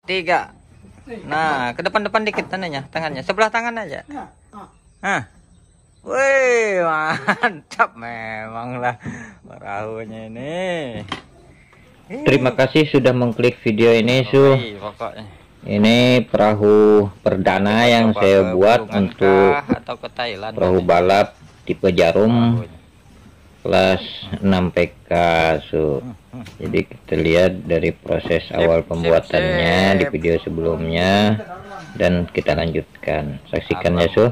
3. Nah, ke depan-depan dikit tangannya. Sebelah tangan aja. Hah. Wih, mantap memang lah perahunya ini. Terima kasih sudah mengklik video ini, Su. Pokoknya. Ini perahu perdana yang saya buat untuk atau ke Thailand, perahu balap tipe Jarum kelas 6 PK, Su. Jadi kita lihat dari proses awal pembuatannya di video sebelumnya dan kita lanjutkan. Saksikan ya, Su.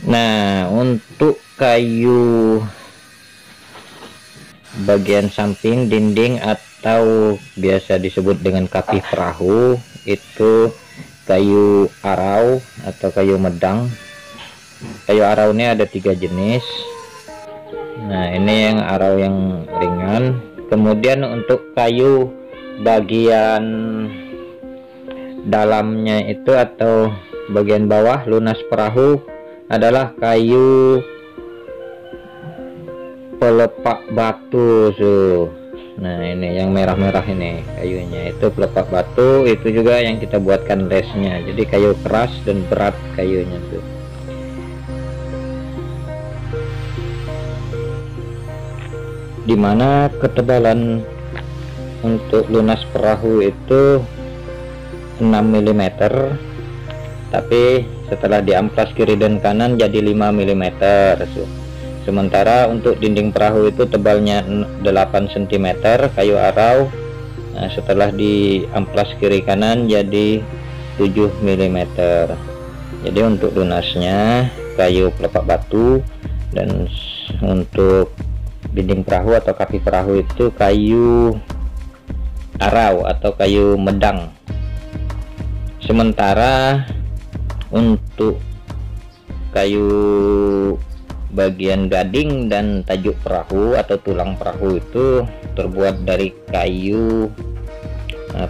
Nah, untuk kayu bagian samping dinding atau biasa disebut dengan kaki perahu itu kayu arau atau kayu medang. Kayu arau ini ada 3 jenis. Nah, ini yang arau yang ringan. Kemudian untuk kayu bagian dalamnya itu atau bagian bawah lunas perahu adalah kayu pelepak batu, Su. Nah, ini yang merah-merah ini kayunya itu pelepak batu, itu juga yang kita buatkan lesnya. Jadi kayu keras dan berat kayunya tuh. Dimana ketebalan untuk lunas perahu itu 6 mm, tapi setelah diamplas kiri dan kanan jadi 5 mm. Sementara untuk dinding perahu itu tebalnya 8 cm kayu arau. Nah, setelah diamplas kiri kanan jadi 7 mm. Jadi untuk lunasnya kayu pelepak batu, dan untuk dinding perahu atau kaki perahu itu kayu arau atau kayu medang. Sementara untuk kayu bagian gading dan tajuk perahu atau tulang perahu itu terbuat dari kayu,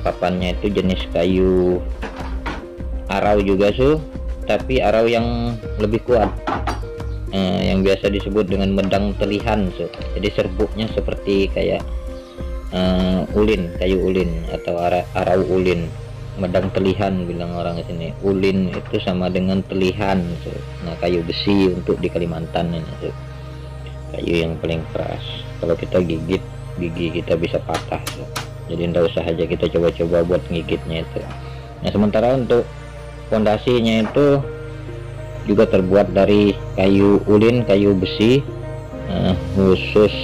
papannya itu jenis kayu arau juga, Su, tapi arau yang lebih kuat, yang biasa disebut dengan medang telihan, Su. Jadi serbuknya seperti kayak ulin, kayu ulin atau arau ulin. Medang telihan bilang orang di sini. Ulin itu sama dengan telihan, Su. Nah, kayu besi untuk di Kalimantan ini, Su. Kayu yang paling keras. Kalau kita gigit, gigi kita bisa patah, Su. Jadi tidak usah aja kita coba-coba buat ngigitnya itu. Nah, sementara untuk fondasinya itu juga terbuat dari kayu ulin, kayu besi khusus.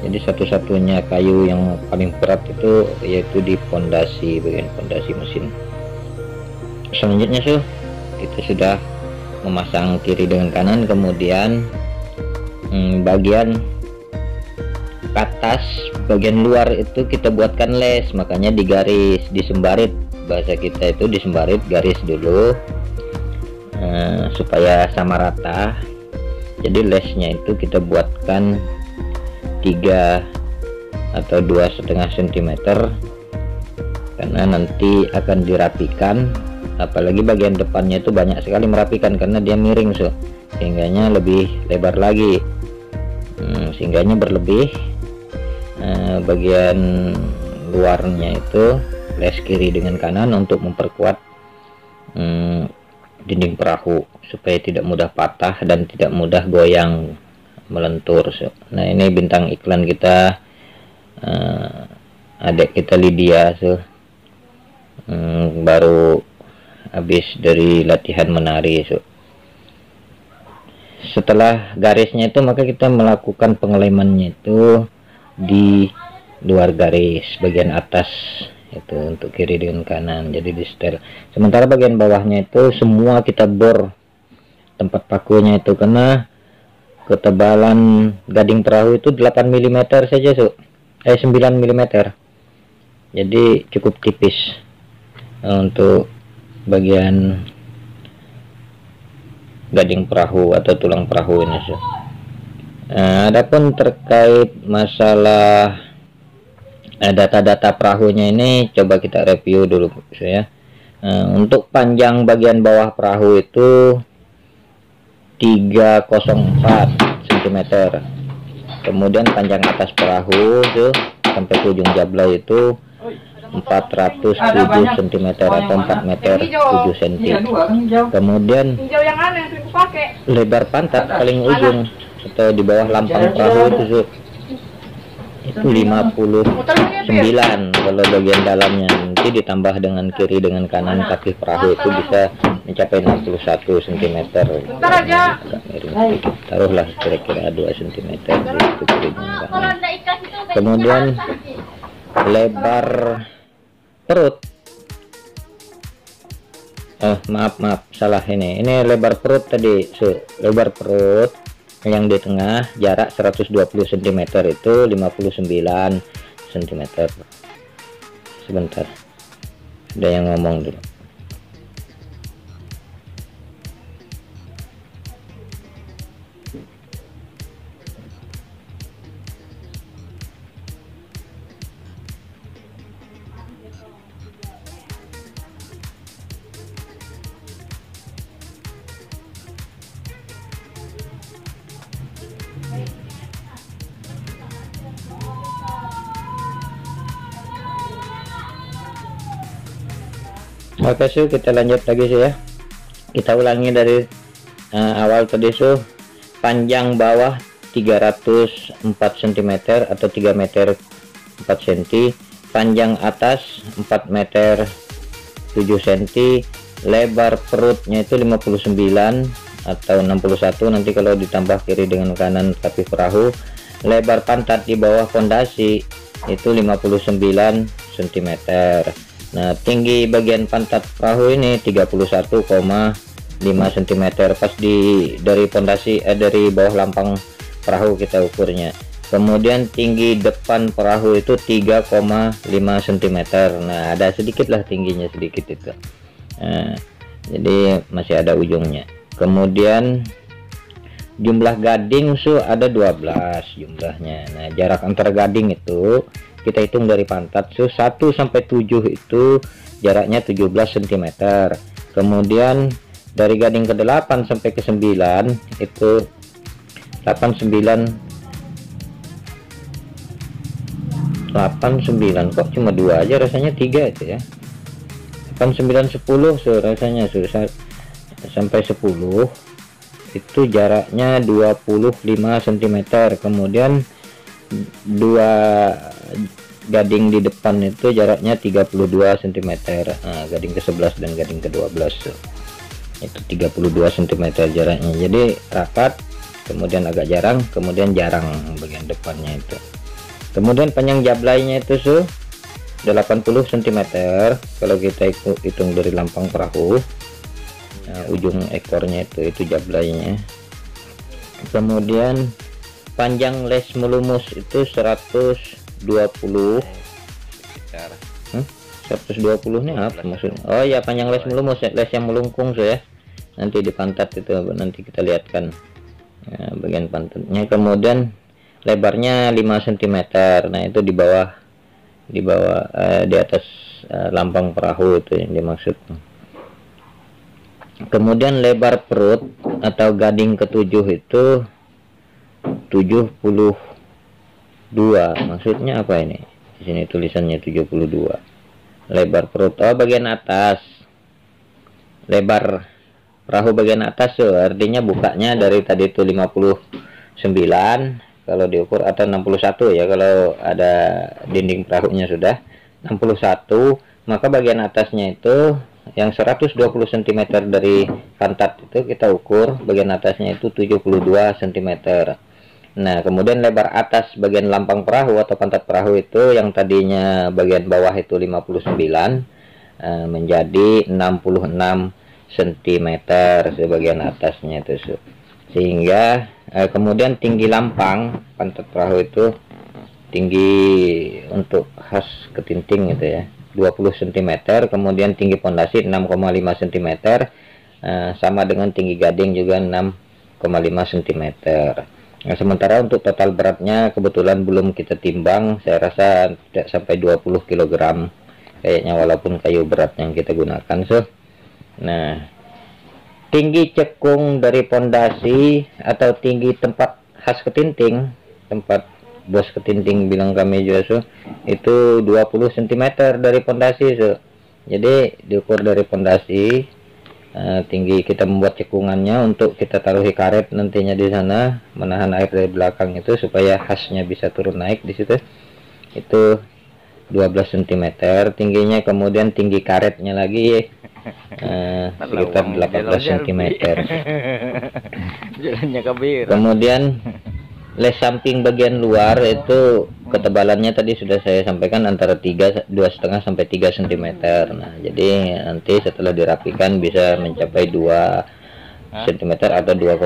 Jadi satu-satunya kayu yang paling berat itu yaitu di fondasi, bagian fondasi mesin. Selanjutnya, Su, kita sudah memasang kiri dengan kanan, kemudian bagian atas, bagian luar itu kita buatkan les, makanya digaris, disembarit, bahasa kita itu disembarit, garis dulu supaya sama rata. Jadi lesnya itu kita buatkan 3 atau 2,5 cm karena nanti akan dirapikan, apalagi bagian depannya itu banyak sekali merapikan karena dia miring, So, sehingganya lebih lebar lagi, sehingganya berlebih. Bagian luarnya itu les kiri dengan kanan untuk memperkuat dinding perahu supaya tidak mudah patah dan tidak mudah goyang melentur, So. Nah, ini bintang iklan kita, adik kita Lydia, So. Baru habis dari latihan menari, So. Setelah garisnya itu maka kita melakukan pengelemannya itu di luar garis bagian atas itu untuk kiri dengan kanan, jadi di setel. Sementara bagian bawahnya itu semua kita bor tempat pakunya itu, karena ketebalan gading perahu itu 8 mm saja, So. 9 mm. Jadi cukup tipis untuk bagian gading perahu atau tulang perahu ini, So. Adapun terkait masalah data-data perahunya ini coba kita review dulu, So, ya. Untuk panjang bagian bawah perahu itu 304 cm. Kemudian panjang atas perahu itu sampai ke ujung jablay itu 407 cm atau 4 meter 7 cm. Kemudian lebar pantat paling ujung atau di bawah lampang perahu itu 59 kalau bagian dalamnya. Nanti ditambah dengan kiri dengan kanan kaki perahu itu bisa mencapai 61 cm. Taruhlah kira-kira 2 cm itu kirinya. Kemudian lebar perut, maaf salah, ini lebar perut tadi. Lebar perut yang di tengah jarak 120 cm itu 59 cm. Sebentar, ada yang ngomong dulu. Oke, kita lanjut lagi sih ya. Kita ulangi dari awal tadi panjang bawah 304 cm atau 3 meter 4 cm, panjang atas 4 meter 7 cm, lebar perutnya itu 59 atau 61 nanti kalau ditambah kiri dengan kanan kaki perahu. Lebar pantat di bawah fondasi itu 59 cm. Nah, tinggi bagian pantat perahu ini 31,5 cm pas dari fondasi dari bawah lampang perahu kita ukurnya. Kemudian tinggi depan perahu itu 3,5 cm. Nah, ada sedikit lah tingginya, sedikit itu. Nah, jadi masih ada ujungnya. Kemudian jumlah gading ada 12 jumlahnya. Nah, jarak antar gading itu kita hitung dari pantat 1 sampai 7 itu jaraknya 17 cm. Kemudian dari gading ke-8 sampai ke-9 itu 89 kok cuma 2 aja, rasanya 3 itu ya. 89 10 rasanya sampai 10 itu jaraknya 25 cm. Kemudian 2 gading di depan itu jaraknya 32 cm. Nah, gading ke-11 dan gading ke-12 itu 32 cm jaraknya. Jadi rapat, kemudian agak jarang, kemudian jarang bagian depannya itu. Kemudian panjang jablaynya itu 80 cm kalau kita hitung dari lampang perahu. Nah, ujung ekornya itu jablaynya. Kemudian panjang les melumus itu 120 nih apa maksudnya? Oh ya, panjang les melumus, les yang melungkung ya. Nanti di pantat itu nanti kita lihatkan ya, bagian pantatnya. Kemudian lebarnya 5 cm. Nah, itu di atas lampang perahu itu yang dimaksud. Kemudian lebar perut atau gading ke-7 itu 72. Maksudnya apa ini? Di sini tulisannya 72. Lebar perut, bagian atas. Lebar perahu bagian atas artinya bukanya dari tadi itu 59 kalau diukur, atau 61 ya kalau ada dinding perahunya sudah 61, maka bagian atasnya itu yang 120 cm dari pantat itu kita ukur bagian atasnya itu 72 cm. Nah, kemudian lebar atas bagian lampang perahu atau pantat perahu itu yang tadinya bagian bawah itu 59 menjadi 66 cm sebagian atasnya itu. Sehingga kemudian tinggi lampang pantat perahu itu, tinggi untuk khas ketinting itu ya, 20 cm. Kemudian tinggi pondasi 6,5 cm, sama dengan tinggi gading juga 6,5 cm. Nah, sementara untuk total beratnya kebetulan belum kita timbang, saya rasa tidak sampai 20 kg kayaknya, walaupun kayu berat yang kita gunakan. Nah, tinggi cekung dari pondasi atau tinggi tempat khas ketinting, tempat bos ketinting bilang kami juga so, itu 20 cm dari pondasi so. Jadi diukur dari pondasi, tinggi kita membuat cekungannya untuk kita taruhi karet nantinya di sana menahan air dari belakang itu supaya khasnya bisa turun naik di situ. Itu 12 cm tingginya, kemudian tinggi karetnya lagi sekitar 18 cm. Jalannya kabir. Kemudian les samping bagian luar itu ketebalannya tadi sudah saya sampaikan antara 2,5 sampai 3 cm. Nah, jadi nanti setelah dirapikan bisa mencapai 2 cm atau 2,2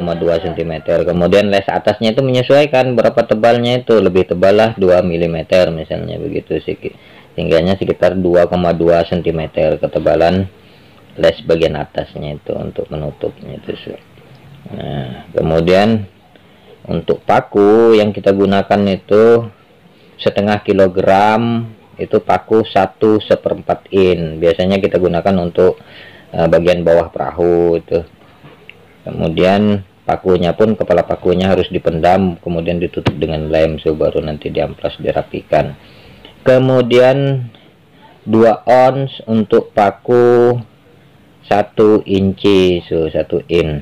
cm. Kemudian les atasnya itu menyesuaikan berapa tebalnya, itu lebih tebal lah 2 mm misalnya begitu sih. Tingginya sekitar 2,2 cm ketebalan les bagian atasnya itu untuk menutupnya itu. Nah, kemudian untuk paku yang kita gunakan itu setengah kilogram, itu paku 1/4 in. Biasanya kita gunakan untuk bagian bawah perahu itu. Kemudian pakunya pun, kepala pakunya harus dipendam, kemudian ditutup dengan lem so, baru nanti diamplas dirapikan. Kemudian 2 ons untuk paku 1 inci so, 1 in.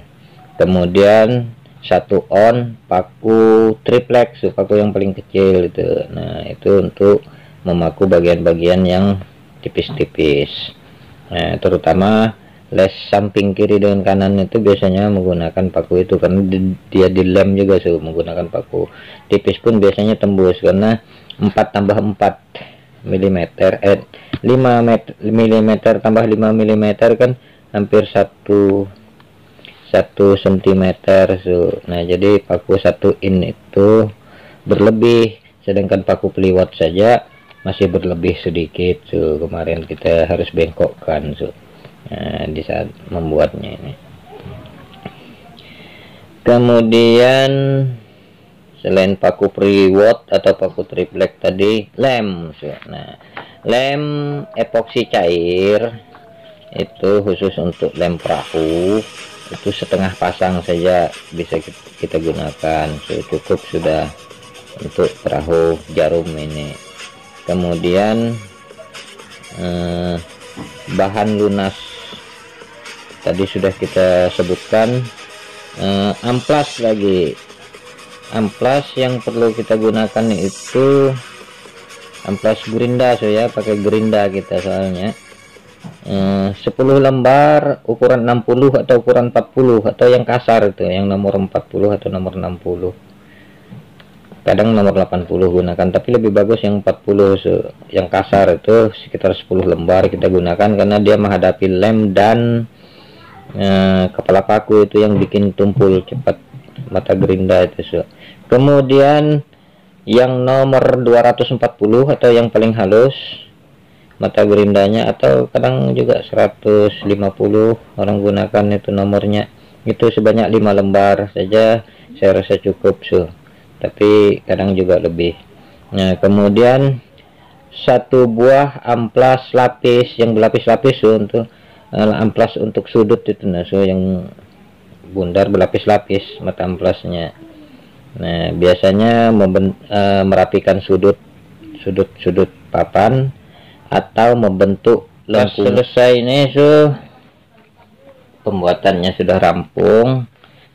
Kemudian 1 on paku triplex so, paku yang paling kecil itu. Nah, itu untuk memaku bagian-bagian yang tipis-tipis. Nah, terutama les samping kiri dengan kanan itu biasanya menggunakan paku itu karena dia dilem juga so, menggunakan paku tipis pun biasanya tembus karena 4 tambah 4 mm 5 mm tambah 5 mm kan hampir 1 cm so. Nah, jadi paku 1 in itu berlebih, sedangkan paku peliwat saja masih berlebih sedikit so. Kemarin kita harus bengkokkan so. Nah, di saat membuatnya ini. Kemudian selain paku pre-watt atau paku triplek tadi, lem so. Nah, lem epoksi cair itu khusus untuk lem perahu itu setengah pasang saja bisa kita gunakan so, cukup sudah untuk perahu jarum ini. Kemudian bahan lunas tadi sudah kita sebutkan. Amplas lagi, amplas yang perlu kita gunakan itu amplas gerinda so ya, pakai gerinda kita soalnya 10 lembar ukuran 60 atau ukuran 40 atau yang kasar itu yang nomor 40 atau nomor 60, kadang nomor 80 gunakan, tapi lebih bagus yang 40 so. Yang kasar itu sekitar 10 lembar kita gunakan karena dia menghadapi lem dan kepala paku itu yang bikin tumpul cepat mata gerinda itu so. Kemudian yang nomor 240 atau yang paling halus mata gerindanya, atau kadang juga 150 orang gunakan itu nomornya, itu sebanyak 5 lembar saja saya rasa cukup so. Tapi kadang juga lebih. Nah, kemudian 1 buah amplas lapis yang berlapis-lapis so, untuk amplas untuk sudut itu nah so, yang bundar berlapis-lapis mata amplasnya. Nah, biasanya merapikan sudut papan atau membentuk lengkung. Selesai ini so, pembuatannya sudah rampung.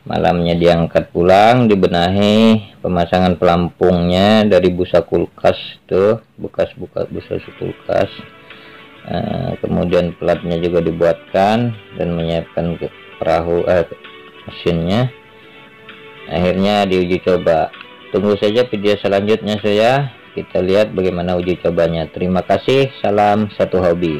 Malamnya diangkat pulang, dibenahi, pemasangan pelampungnya dari busa kulkas tuh, busa kulkas. Kemudian pelatnya juga dibuatkan dan menyiapkan ke perahu mesinnya. Akhirnya diuji coba. Tunggu saja video selanjutnya saya. Kita lihat bagaimana uji cobanya. Terima kasih. Salam satu hobi.